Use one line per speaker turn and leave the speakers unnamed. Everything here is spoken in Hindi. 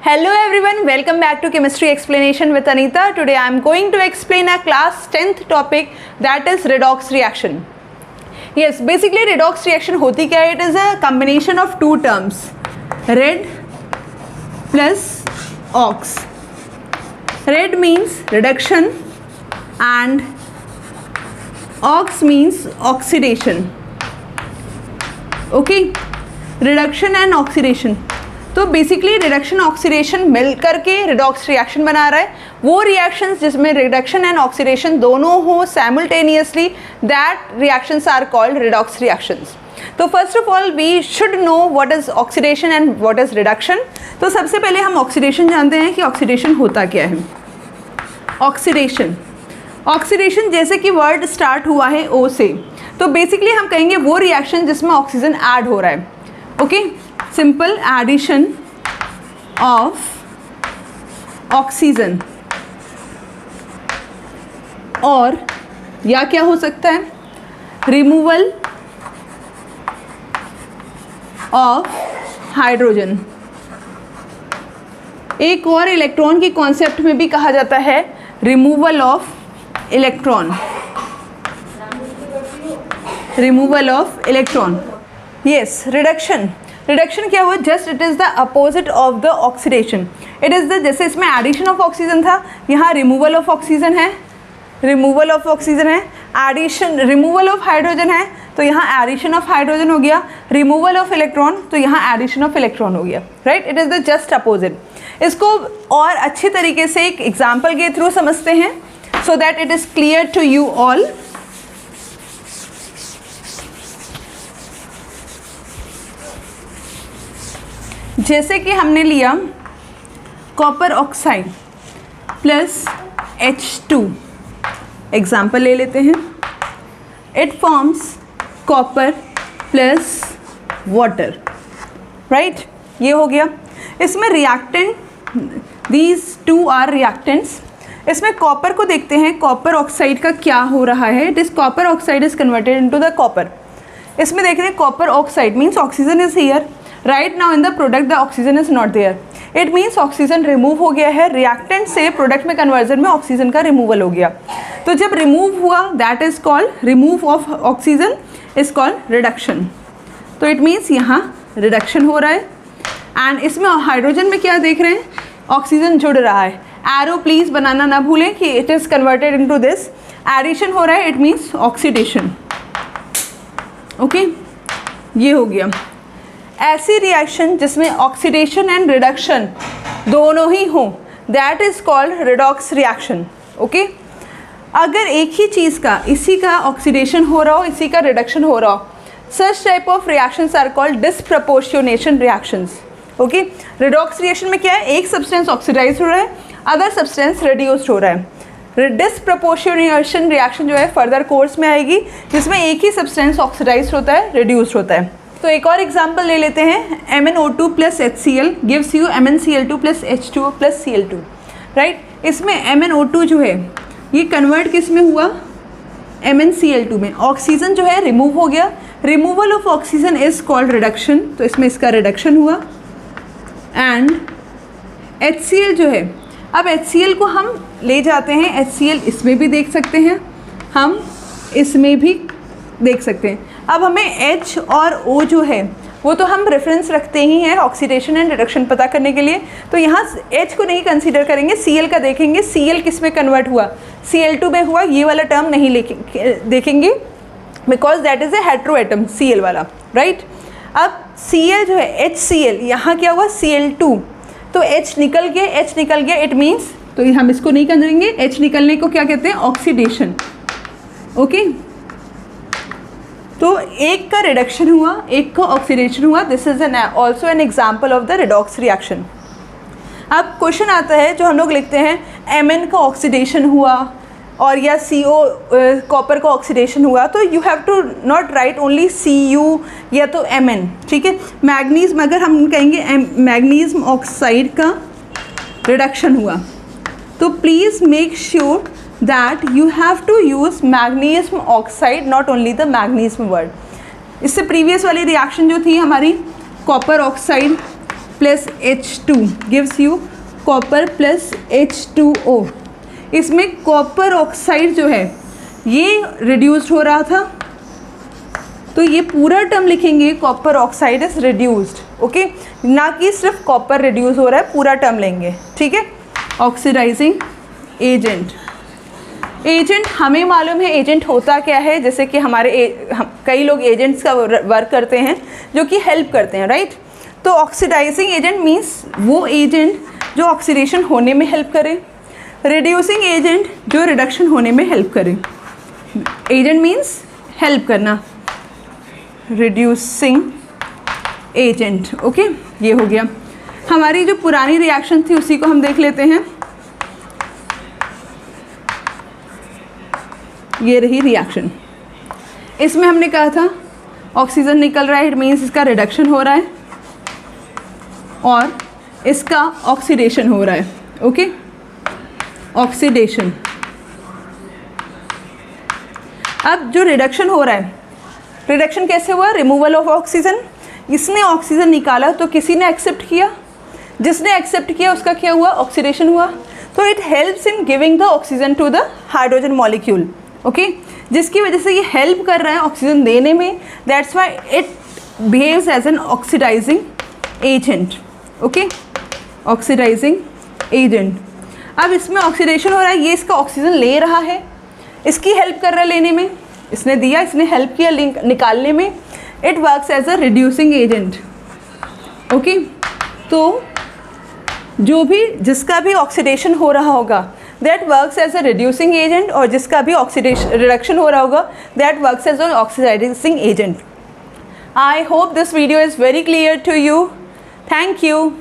Hello everyone, welcome back to Chemistry Explanation with Anita. Today I am going to explain a class 10th topic, that is redox reaction. Yes, basically redox reaction होती क्या है? It is a combination of two terms, red plus ox. Red means reduction and ox means oxidation. Okay, reduction and oxidation. तो बेसिकली रिडक्शन ऑक्सीडेशन मिल करके रिडॉक्स रिएक्शन बना रहा है. वो रिएक्शंस जिसमें रिडक्शन एंड ऑक्सीडेशन दोनों हो simultaneously, that reactions are called redox reactions. तो first of all we should know what is oxidation and what is reduction. तो सबसे पहले हम ऑक्सीडेशन जानते हैं कि ऑक्सीडेशन होता क्या है. ऑक्सीडेशन, ऑक्सीडेशन जैसे कि वर्ड स्टार्ट हुआ है ओ से, तो बेसिकली हम कहेंगे वो रिएक्शन जिसमें ऑक्सीजन ऐड हो रहा है. Okay, simple addition of oxygen. और या क्या हो सकता है, रिमूवल ऑफ हाइड्रोजन. एक और इलेक्ट्रॉन के कॉन्सेप्ट में भी कहा जाता है removal of electron. Removal of electron. Yes, reduction. Reduction क्या हुआ, just it is the opposite of the oxidation. It is the, जैसे इसमें एडिशन ऑफ ऑक्सीजन था, यहाँ रिमूवल ऑफ ऑक्सीजन है, रिमूवल ऑफ ऑक्सीजन है. एडिशन, रिमूवल ऑफ हाइड्रोजन है तो यहाँ एडिशन ऑफ हाइड्रोजन हो गया. रिमूवल ऑफ इलेक्ट्रॉन तो यहाँ एडिशन ऑफ इलेक्ट्रॉन हो गया. Right, it is the just opposite. इसको और अच्छे तरीके से एक एग्जाम्पल के थ्रू समझते हैं so that it is clear to you all. जैसे कि हमने लिया copper oxide plus H2, example ले लेते हैं. It forms copper plus water. Right, ये हो गया. इसमें reactant, these two are reactants. इसमें कॉपर को देखते हैं, कॉपर ऑक्साइड का क्या हो रहा है. This copper oxide is converted into the copper. इसमें देख रहे हैं copper oxide means oxygen is here. Right now in the product the oxygen is not there. It means oxygen remove हो गया है. रिएक्टेंट से प्रोडक्ट में कन्वर्जन में ऑक्सीजन का रिमूवल हो गया. तो जब रिमूव हुआ that is called, remove of oxygen is called reduction. तो इट मीन्स यहाँ रिडक्शन हो रहा है. एंड इसमें हाइड्रोजन में क्या देख रहे हैं, ऑक्सीजन जुड़ रहा है. एरो प्लीज बनाना ना भूलें कि it is converted into this. Addition हो रहा है, इट मीन्स ऑक्सीडेशन. ओके, ये हो गया. ऐसी रिएक्शन जिसमें ऑक्सीडेशन एंड रिडक्शन दोनों ही हो, that is called redox reaction. Okay, अगर एक ही चीज़ का, इसी का ऑक्सीडेशन हो रहा हो, इसी का रिडक्शन हो रहा हो, such type of reactions are called disproportionation reactions. Okay, redox reaction में क्या है, एक सब्सटेंस ऑक्सीडाइज हो रहा है, अदर सब्सटेंस रिड्यूस्ड हो रहा है. डिसप्रपोर्शनेशन रिएक्शन जो है फर्दर कोर्स में आएगी, जिसमें एक ही सब्सटेंस ऑक्सीडाइज होता है, रिड्यूस्ड होता है. तो एक और एग्जाम्पल ले लेते हैं. MnO2 plus HCl gives you MnCl2 plus H2O plus Cl2. Right, इसमें MnO2 जो है ये कन्वर्ट किस में हुआ, MnCl2 में. ऑक्सीजन जो है रिमूव हो गया. Removal of oxygen is called reduction, तो इसमें इसका रिडक्शन हुआ. एंड HCl जो है, अब HCl को हम ले जाते हैं, HCl इसमें भी देख सकते हैं, हम इसमें भी देख सकते हैं. अब हमें H और O जो है वो तो हम रेफरेंस रखते ही हैं ऑक्सीडेशन एंड रिडक्शन पता करने के लिए. तो यहाँ H को नहीं कंसीडर करेंगे, Cl का देखेंगे. Cl किस में कन्वर्ट हुआ, Cl2 में हुआ. ये वाला टर्म नहीं देखेंगे because that is a hetero atom, Cl वाला. राइट, अब Cl जो है HCl, यहाँ क्या हुआ Cl2, तो H निकल गया, H निकल गया, इट मीन्स, तो हम इसको नहीं करेंगे. H निकलने को क्या कहते हैं, ऑक्सीडेशन. ओके, तो एक का रिडक्शन हुआ, एक का ऑक्सीडेशन हुआ. This is an also an example of the redox reaction. अब क्वेश्चन आता है जो हम लोग लिखते हैं Mn का ऑक्सीडेशन हुआ और या CO कॉपर का ऑक्सीडेशन हुआ, तो you have to not write only Cu या तो Mn. ठीक है, मैग्नीज़ अगर हम कहेंगे मैग्नीज़ ऑक्साइड का रिडक्शन हुआ, तो please make sure that you have to use magnesium oxide, not only the magnesium word. इससे प्रीवियस वाली रिएक्शन जो थी हमारी, copper oxide plus H2 gives you copper plus H2O। इसमें कॉपर ऑक्साइड जो है ये रिड्यूस्ड हो रहा था, तो ये पूरा टर्म लिखेंगे copper oxide is reduced, okay, ना कि सिर्फ कॉपर रिड्यूस हो रहा है, पूरा टर्म लेंगे, ठीक है। ऑक्सीडाइजिंग एजेंट, एजेंट हमें मालूम है एजेंट होता क्या है, जैसे कि कई लोग एजेंट्स का वर्क करते हैं जो कि हेल्प करते हैं, राइट। तो ऑक्सीडाइजिंग एजेंट मीन्स वो एजेंट जो ऑक्सीडेशन होने में हेल्प करे, रिड्यूसिंग एजेंट जो रिडक्शन होने में हेल्प करे। एजेंट मीन्स हेल्प करना, रिड्यूसिंग एजेंट, ओके, ये हो गया। हमारी जो पुरानी रिएक्शन थी उसी को हम देख लेते हैं। ये रही रिएक्शन, इसमें हमने कहा था ऑक्सीजन निकल रहा है, इट मीन्स इसका रिडक्शन हो रहा है और इसका ऑक्सीडेशन हो रहा है, ओके, ऑक्सीडेशन। अब जो रिडक्शन हो रहा है, रिडक्शन कैसे हुआ, रिमूवल ऑफ ऑक्सीजन, इसने ऑक्सीजन निकाला तो किसी ने एक्सेप्ट किया, जिसने एक्सेप्ट किया उसका क्या हुआ, ऑक्सीडेशन हुआ। तो it helps in giving the oxygen to the hydrogen molecule, okay, जिसकी वजह से ये हेल्प कर रहा है ऑक्सीजन देने में, that's why it behaves as an oxidising agent, okay, oxidising agent. अब इसमें ऑक्सीडेशन हो रहा है, ये इसका ऑक्सीजन ले रहा है, इसकी हेल्प कर रहा है लेने में, इसने दिया, इसने हेल्प किया निकालने में, it works as a reducing agent, okay. तो जो भी जिसका भी ऑक्सीडेशन हो रहा होगा that works as a reducing agent, और जिसका भी ऑक्सीडेशन रिडक्शन हो रहा होगा that works as a oxidising agent. I hope this video is very clear to you. Thank you.